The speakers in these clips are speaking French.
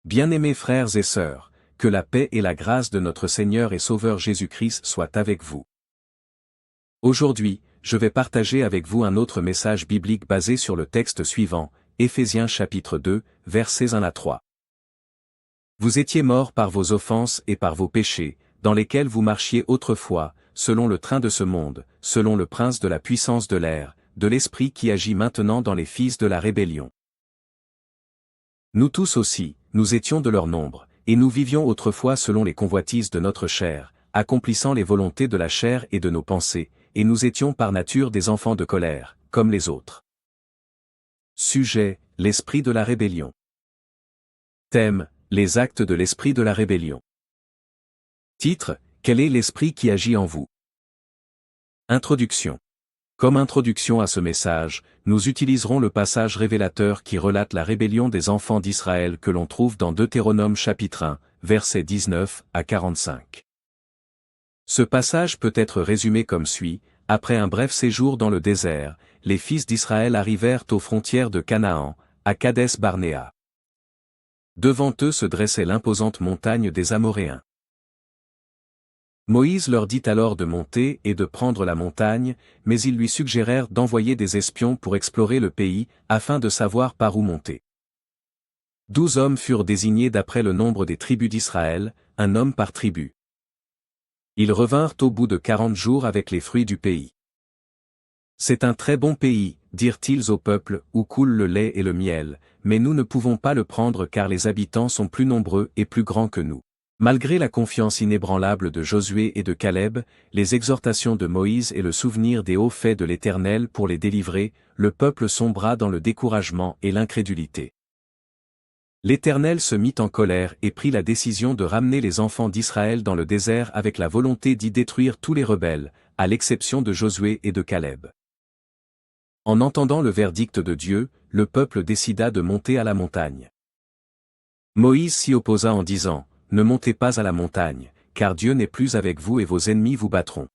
Bien-aimés frères et sœurs, que la paix et la grâce de notre Seigneur et Sauveur Jésus-Christ soient avec vous. Aujourd'hui, je vais partager avec vous un autre message biblique basé sur le texte suivant, Éphésiens chapitre 2, versets 1 à 3. Vous étiez morts par vos offenses et par vos péchés, dans lesquels vous marchiez autrefois, selon le train de ce monde, selon le prince de la puissance de l'air, de l'esprit qui agit maintenant dans les fils de la rébellion. Nous tous aussi, nous étions de leur nombre, et nous vivions autrefois selon les convoitises de notre chair, accomplissant les volontés de la chair et de nos pensées, et nous étions par nature des enfants de colère, comme les autres. Sujet, l'esprit de la rébellion. Thème, les actes de l'esprit de la rébellion. Titre, quel est l'esprit qui agit en vous? Introduction. Comme introduction à ce message, nous utiliserons le passage révélateur qui relate la rébellion des enfants d'Israël que l'on trouve dans Deutéronome chapitre 1, versets 19 à 45. Ce passage peut être résumé comme suit: après un bref séjour dans le désert, les fils d'Israël arrivèrent aux frontières de Canaan, à Kadès Barnéa. Devant eux se dressait l'imposante montagne des Amoréens. Moïse leur dit alors de monter et de prendre la montagne, mais ils lui suggérèrent d'envoyer des espions pour explorer le pays, afin de savoir par où monter. 12 hommes furent désignés d'après le nombre des tribus d'Israël, un homme par tribu. Ils revinrent au bout de 40 jours avec les fruits du pays. C'est un très bon pays, dirent-ils au peuple, où coule le lait et le miel, mais nous ne pouvons pas le prendre car les habitants sont plus nombreux et plus grands que nous. Malgré la confiance inébranlable de Josué et de Caleb, les exhortations de Moïse et le souvenir des hauts faits de l'Éternel pour les délivrer, le peuple sombra dans le découragement et l'incrédulité. L'Éternel se mit en colère et prit la décision de ramener les enfants d'Israël dans le désert avec la volonté d'y détruire tous les rebelles, à l'exception de Josué et de Caleb. En entendant le verdict de Dieu, le peuple décida de monter à la montagne. Moïse s'y opposa en disant: ne montez pas à la montagne, car Dieu n'est plus avec vous et vos ennemis vous battront.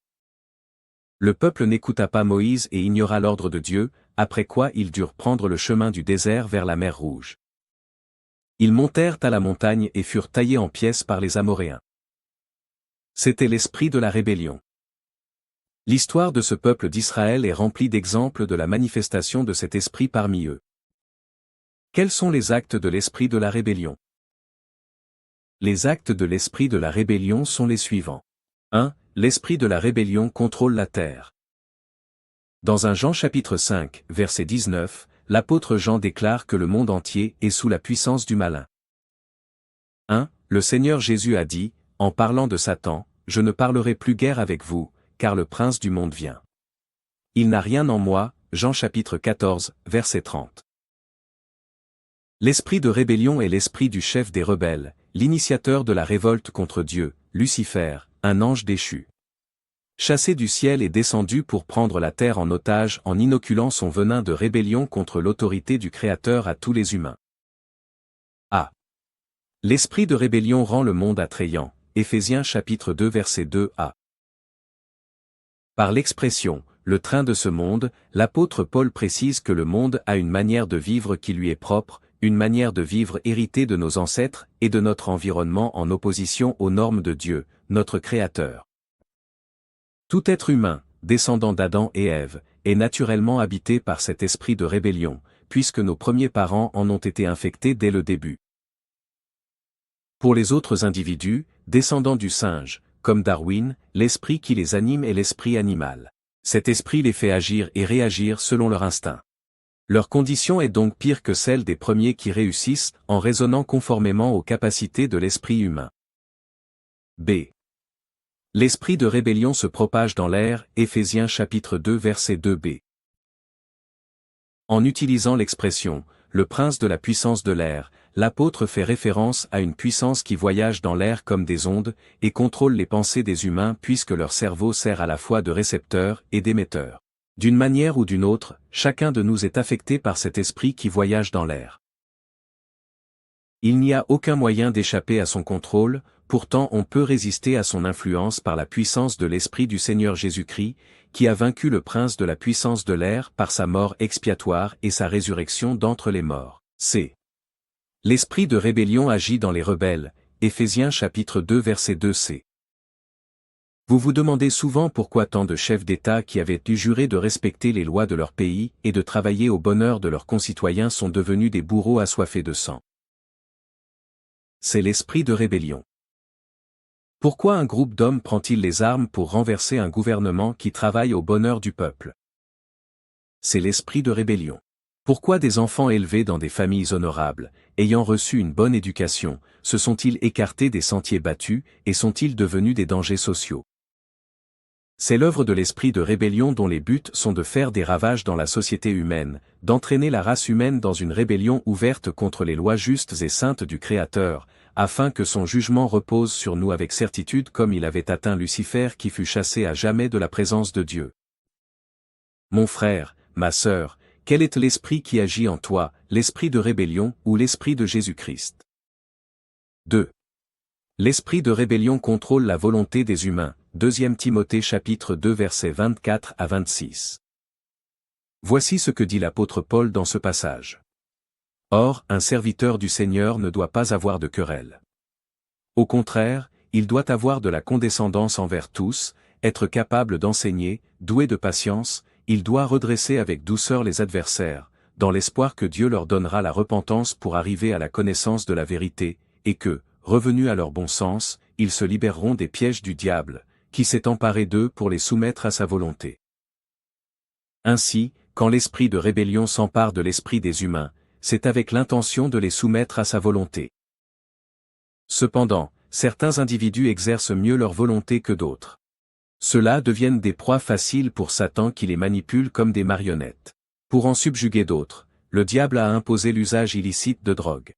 Le peuple n'écouta pas Moïse et ignora l'ordre de Dieu, après quoi ils durent prendre le chemin du désert vers la mer Rouge. Ils montèrent à la montagne et furent taillés en pièces par les Amoréens. C'était l'esprit de la rébellion. L'histoire de ce peuple d'Israël est remplie d'exemples de la manifestation de cet esprit parmi eux. Quels sont les actes de l'esprit de la rébellion? Les actes de l'esprit de la rébellion sont les suivants. 1. L'esprit de la rébellion contrôle la terre. Dans 1 Jean chapitre 5, verset 19, l'apôtre Jean déclare que le monde entier est sous la puissance du malin. 1. Le Seigneur Jésus a dit, en parlant de Satan: je ne parlerai plus guère avec vous, car le prince du monde vient. Il n'a rien en moi, Jean chapitre 14, verset 30. L'esprit de rébellion est l'esprit du chef des rebelles, l'initiateur de la révolte contre Dieu, Lucifer, un ange déchu. Chassé du ciel et descendu pour prendre la terre en otage en inoculant son venin de rébellion contre l'autorité du Créateur à tous les humains. A. L'esprit de rébellion rend le monde attrayant, Éphésiens chapitre 2 verset 2a. Par l'expression « le train de ce monde », l'apôtre Paul précise que le monde a une manière de vivre qui lui est propre, une manière de vivre héritée de nos ancêtres et de notre environnement en opposition aux normes de Dieu, notre Créateur. Tout être humain, descendant d'Adam et Ève, est naturellement habité par cet esprit de rébellion, puisque nos premiers parents en ont été infectés dès le début. Pour les autres individus, descendants du singe, comme Darwin, l'esprit qui les anime est l'esprit animal. Cet esprit les fait agir et réagir selon leur instinct. Leur condition est donc pire que celle des premiers qui réussissent en raisonnant conformément aux capacités de l'esprit humain. B. L'esprit de rébellion se propage dans l'air, Éphésiens chapitre 2 verset 2b. En utilisant l'expression « le prince de la puissance de l'air », l'apôtre fait référence à une puissance qui voyage dans l'air comme des ondes, et contrôle les pensées des humains puisque leur cerveau sert à la fois de récepteur et d'émetteur. D'une manière ou d'une autre, chacun de nous est affecté par cet esprit qui voyage dans l'air. Il n'y a aucun moyen d'échapper à son contrôle, pourtant on peut résister à son influence par la puissance de l'Esprit du Seigneur Jésus-Christ, qui a vaincu le prince de la puissance de l'air par sa mort expiatoire et sa résurrection d'entre les morts. C. L'esprit de rébellion agit dans les rebelles, Éphésiens chapitre 2 verset 2c. Vous vous demandez souvent pourquoi tant de chefs d'État qui avaient dû jurer de respecter les lois de leur pays et de travailler au bonheur de leurs concitoyens sont devenus des bourreaux assoiffés de sang. C'est l'esprit de rébellion. Pourquoi un groupe d'hommes prend-il les armes pour renverser un gouvernement qui travaille au bonheur du peuple? C'est l'esprit de rébellion. Pourquoi des enfants élevés dans des familles honorables, ayant reçu une bonne éducation, se sont-ils écartés des sentiers battus et sont-ils devenus des dangers sociaux? C'est l'œuvre de l'esprit de rébellion dont les buts sont de faire des ravages dans la société humaine, d'entraîner la race humaine dans une rébellion ouverte contre les lois justes et saintes du Créateur, afin que son jugement repose sur nous avec certitude comme il avait atteint Lucifer qui fut chassé à jamais de la présence de Dieu. Mon frère, ma sœur, quel est l'esprit qui agit en toi, l'esprit de rébellion ou l'esprit de Jésus-Christ? 2. L'esprit de rébellion contrôle la volonté des humains, 2 Timothée chapitre 2 versets 24 à 26. Voici ce que dit l'apôtre Paul dans ce passage. Or, un serviteur du Seigneur ne doit pas avoir de querelle. Au contraire, il doit avoir de la condescendance envers tous, être capable d'enseigner, doué de patience, il doit redresser avec douceur les adversaires, dans l'espoir que Dieu leur donnera la repentance pour arriver à la connaissance de la vérité, et que, revenus à leur bon sens, ils se libéreront des pièges du diable, qui s'est emparé d'eux pour les soumettre à sa volonté. Ainsi, quand l'esprit de rébellion s'empare de l'esprit des humains, c'est avec l'intention de les soumettre à sa volonté. Cependant, certains individus exercent mieux leur volonté que d'autres. Ceux-là deviennent des proies faciles pour Satan qui les manipule comme des marionnettes. Pour en subjuguer d'autres, le diable a imposé l'usage illicite de drogue.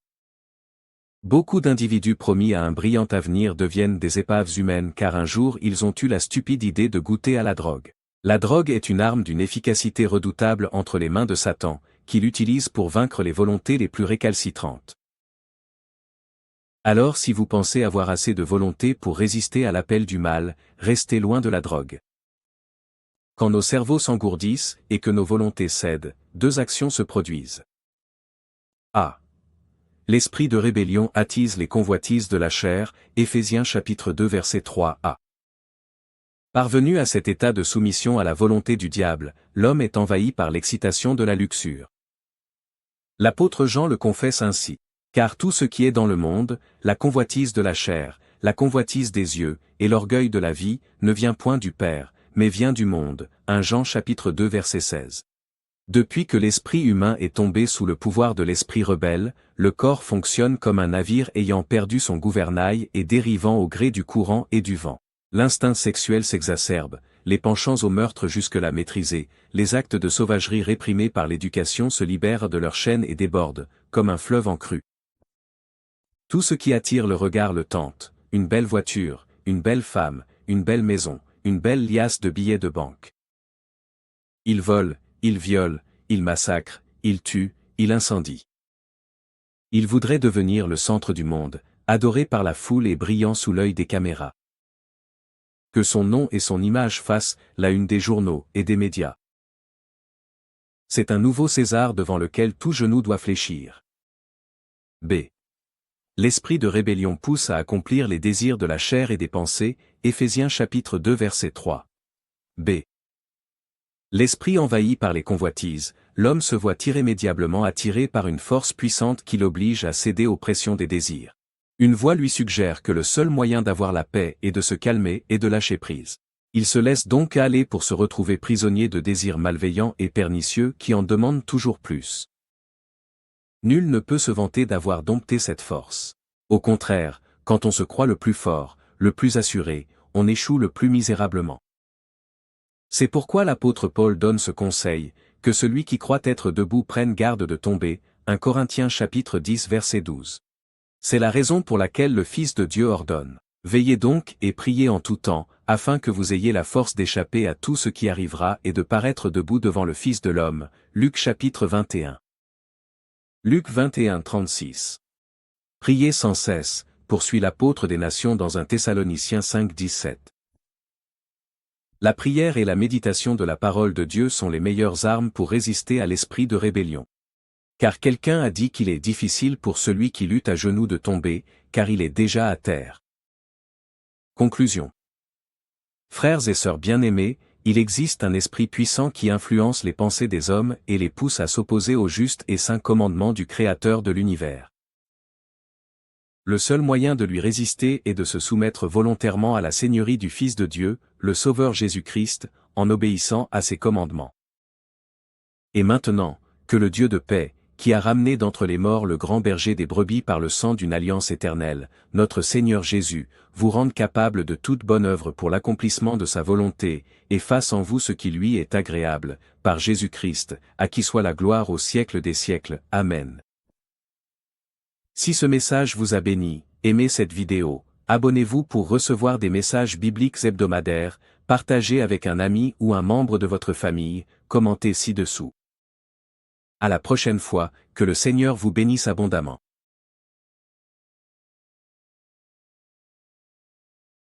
Beaucoup d'individus promis à un brillant avenir deviennent des épaves humaines car un jour ils ont eu la stupide idée de goûter à la drogue. La drogue est une arme d'une efficacité redoutable entre les mains de Satan, qui l'utilise pour vaincre les volontés les plus récalcitrantes. Alors si vous pensez avoir assez de volonté pour résister à l'appel du mal, restez loin de la drogue. Quand nos cerveaux s'engourdissent et que nos volontés cèdent, 2 actions se produisent. A. L'esprit de rébellion attise les convoitises de la chair, Éphésiens chapitre 2 verset 3a. Parvenu à cet état de soumission à la volonté du diable, l'homme est envahi par l'excitation de la luxure. L'apôtre Jean le confesse ainsi. Car tout ce qui est dans le monde, la convoitise de la chair, la convoitise des yeux, et l'orgueil de la vie, ne vient point du Père, mais vient du monde. 1 Jean chapitre 2 verset 16. Depuis que l'esprit humain est tombé sous le pouvoir de l'esprit rebelle, le corps fonctionne comme un navire ayant perdu son gouvernail et dérivant au gré du courant et du vent. L'instinct sexuel s'exacerbe, les penchants au meurtre jusque-là maîtrisés, les actes de sauvagerie réprimés par l'éducation se libèrent de leur chaîne et débordent, comme un fleuve en crue. Tout ce qui attire le regard le tente, une belle voiture, une belle femme, une belle maison, une belle liasse de billets de banque. Il vole, il viole, il massacre, il tue, il incendie. Il voudrait devenir le centre du monde, adoré par la foule et brillant sous l'œil des caméras. Que son nom et son image fassent la une des journaux et des médias. C'est un nouveau César devant lequel tout genou doit fléchir. B. L'esprit de rébellion pousse à accomplir les désirs de la chair et des pensées, Éphésiens chapitre 2 verset 3. B. L'esprit envahi par les convoitises, l'homme se voit irrémédiablement attiré par une force puissante qui l'oblige à céder aux pressions des désirs. Une voix lui suggère que le seul moyen d'avoir la paix est de se calmer et de lâcher prise. Il se laisse donc aller pour se retrouver prisonnier de désirs malveillants et pernicieux qui en demandent toujours plus. Nul ne peut se vanter d'avoir dompté cette force. Au contraire, quand on se croit le plus fort, le plus assuré, on échoue le plus misérablement. C'est pourquoi l'apôtre Paul donne ce conseil, que celui qui croit être debout prenne garde de tomber, 1 Corinthiens chapitre 10 verset 12. C'est la raison pour laquelle le Fils de Dieu ordonne. Veillez donc et priez en tout temps, afin que vous ayez la force d'échapper à tout ce qui arrivera et de paraître debout devant le Fils de l'homme. Luc chapitre 21. Luc 21, 36. Priez sans cesse, poursuit l'apôtre des nations dans 1 Thessaloniciens 5, 17. La prière et la méditation de la parole de Dieu sont les meilleures armes pour résister à l'esprit de rébellion. Car quelqu'un a dit qu'il est difficile pour celui qui lutte à genoux de tomber, car il est déjà à terre. Conclusion. Frères et sœurs bien-aimés, il existe un esprit puissant qui influence les pensées des hommes et les pousse à s'opposer au juste et saint commandement du Créateur de l'univers. Le seul moyen de lui résister est de se soumettre volontairement à la seigneurie du Fils de Dieu, le Sauveur Jésus-Christ, en obéissant à ses commandements. Et maintenant, que le Dieu de paix, qui a ramené d'entre les morts le grand berger des brebis par le sang d'une alliance éternelle, notre Seigneur Jésus, vous rende capable de toute bonne œuvre pour l'accomplissement de sa volonté, et fasse en vous ce qui lui est agréable, par Jésus-Christ, à qui soit la gloire au siècle des siècles. Amen. Si ce message vous a béni, aimez cette vidéo, abonnez-vous pour recevoir des messages bibliques hebdomadaires, partagez avec un ami ou un membre de votre famille, commentez ci-dessous. À la prochaine fois, que le Seigneur vous bénisse abondamment.